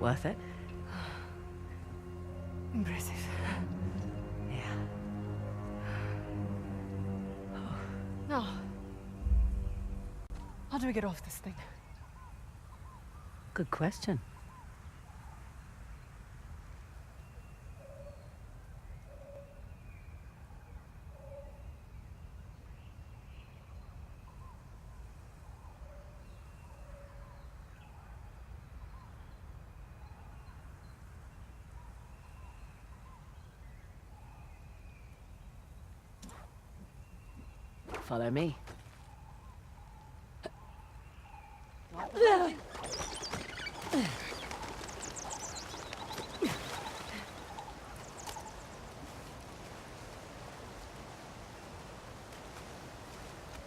Worth it? Impressive. Yeah. Now, how do we get off this thing? Good question. Follow me.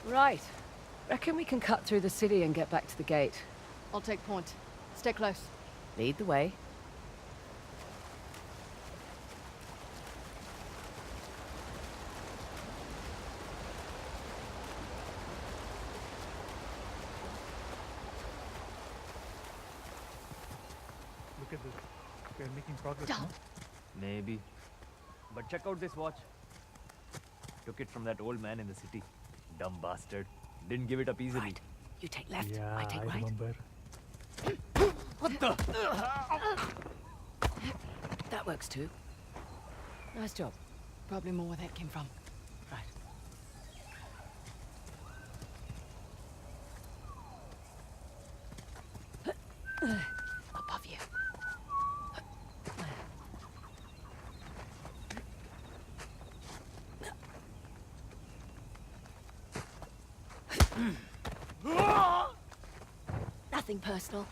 Right. Reckon we can cut through the city and get back to the gate. I'll take point. Stay close. Lead the way. Look at this. We're making progress, Down. no? Maybe. But check out this watch. Took it from that old man in the city. Dumb bastard. Didn't give it up easily. Right. You take left, Yeah, I take right. remember. What the? That works too. Nice job. Probably more where that came from. Right. Above you. Nothing personal.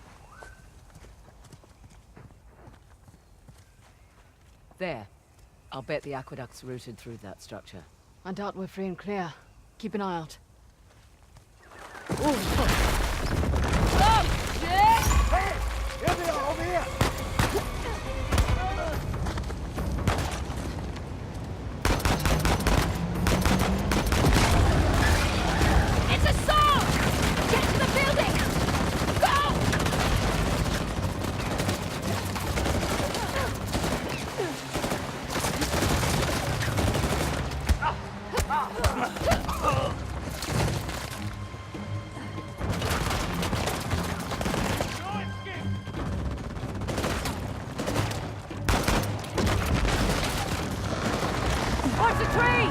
There. I'll bet the aqueduct's routed through that structure. I doubt we're free and clear. Keep an eye out. Here they are, over here! It's a song! Get to the building! Go! Watch the tree!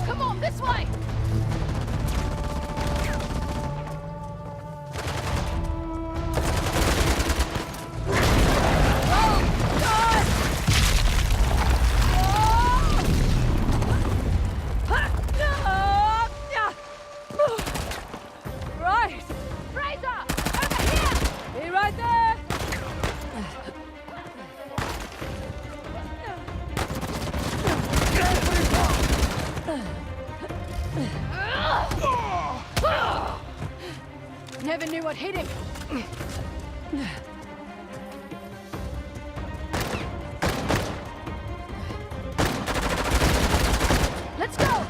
Come on, this way! Right! Fraser! Over here! Be right there! Never knew what hit him. Let's go!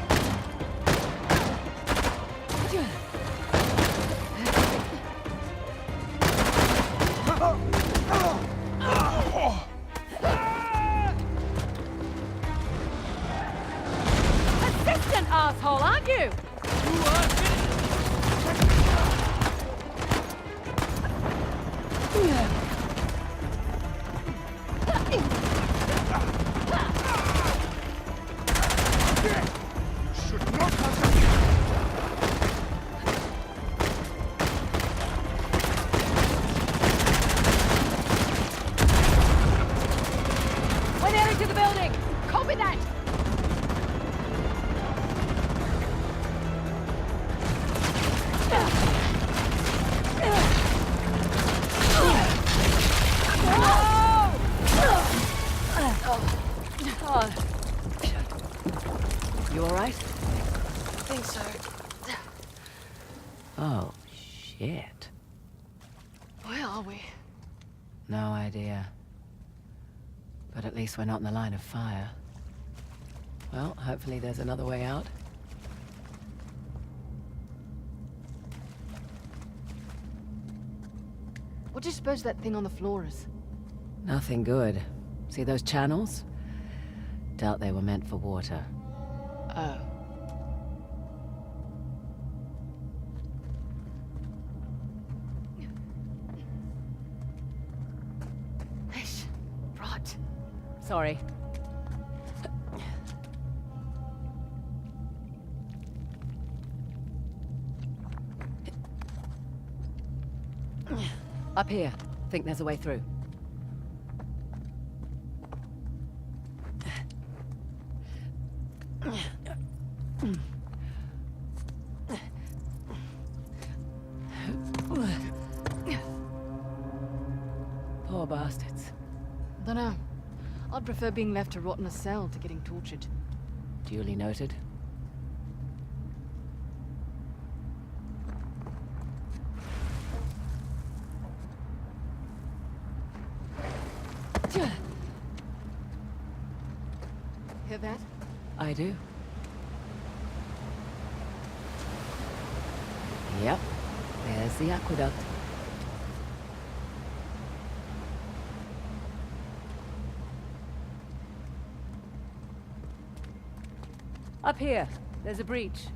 to the building! Copy that! You alright? I think so. Oh, shit. Where are we? No idea. But at least we're not in the line of fire. Well, hopefully there's another way out. What do you suppose that thing on the floor is? Nothing good. See those channels? Doubt they were meant for water. Oh. Ish. Right. Sorry. Up here. Think there's a way through. Poor bastards. Dunno. I'd prefer being left to rot in a cell to getting tortured. Duly noted. Hear that? I do. Yep. There's the aqueduct. Up here. There's a breach.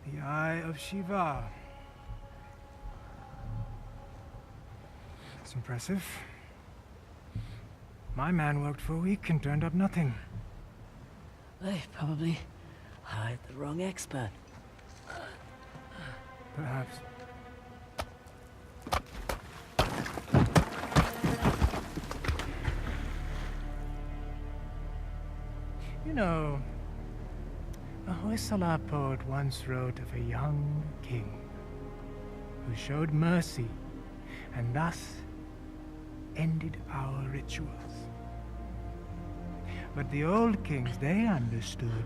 The Eye of Shiva. It's impressive. My man worked for a week and turned up nothing. They probably hired the wrong expert. Perhaps. You know, a Hoysala poet once wrote of a young king who showed mercy and thus ended our rituals. But the old kings, they understood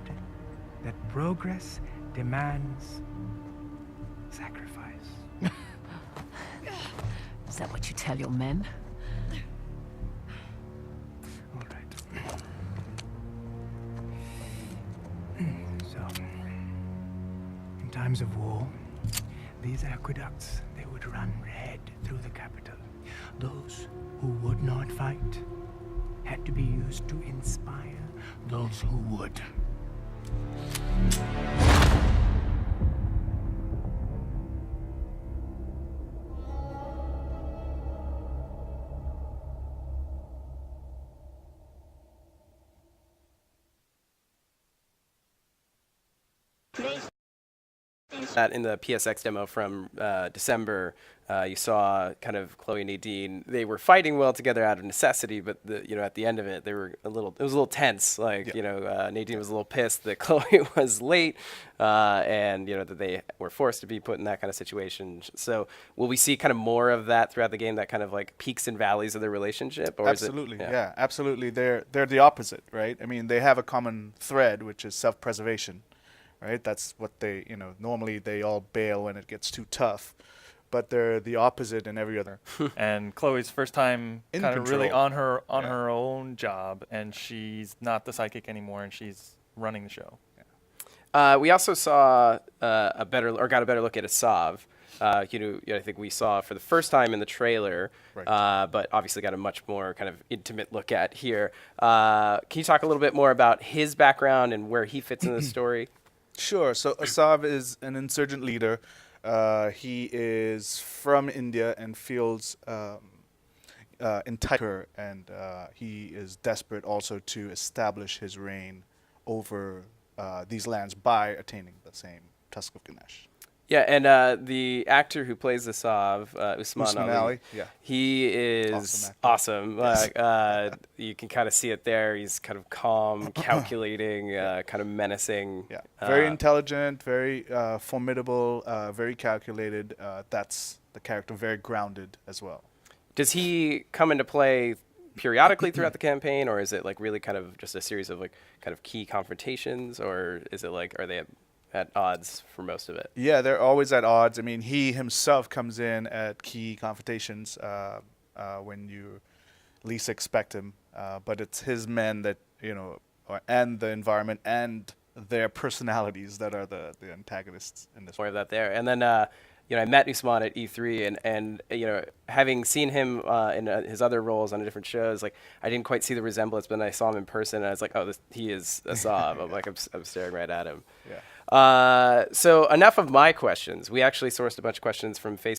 that progress demands sacrifice. Is that what you tell your men? All right. So, in times of war, these aqueducts, they would run red through the capital. Those who would not fight had to be used to inspire those who would. That in the PSX demo from December, you saw kind of Chloe and Nadine. They were fighting well together out of necessity, but at the end of it, they were it was a little tense. Like Nadine was a little pissed that Chloe was late, and that they were forced to be put in that kind of situation. So will we see kind of more of that throughout the game? That kind of like peaks and valleys of their relationship, or Absolutely, is it, yeah, absolutely. They're the opposite, right? I mean, they have a common thread, which is self-preservation. Right, that's what they, normally they all bail when it gets too tough, but they're the opposite in every other. And Chloe's first time In kind of really control. on her own job, and she's not the psychic anymore, and she's running the show. We also saw got a better look at Asav. I think we saw for the first time in the trailer, Right. but obviously got a much more kind of intimate look at here. Can you talk a little bit more about his background and where he fits in the story? Sure. So Asav is an insurgent leader He is from India and feels entitled, and he is desperate also to establish his reign over these lands by attaining the same Tusk of Ganesh. Yeah, and the actor who plays the Sav, Usman Ali, yeah. he is awesome. You can kind of see it there. He's kind of calm, calculating, kind of menacing. Yeah, very intelligent, very formidable, very calculated. That's the character, very grounded as well. Does he come into play periodically throughout the campaign, or is it like really kind of just a series of like kind of key confrontations, or is it like, are they at odds for most of it? Yeah, they're always at odds. I mean, he himself comes in at key confrontations when you least expect him. But it's his men that, and the environment and their personalities that are the antagonists in this. More of that there. And then, I met Usman at E3, and having seen him in his other roles on different shows, like I didn't quite see the resemblance, but then I saw him in person, and I was like, oh, he is a Saab. I'm staring right at him. Yeah. So enough of my questions. We actually sourced a bunch of questions from Facebook.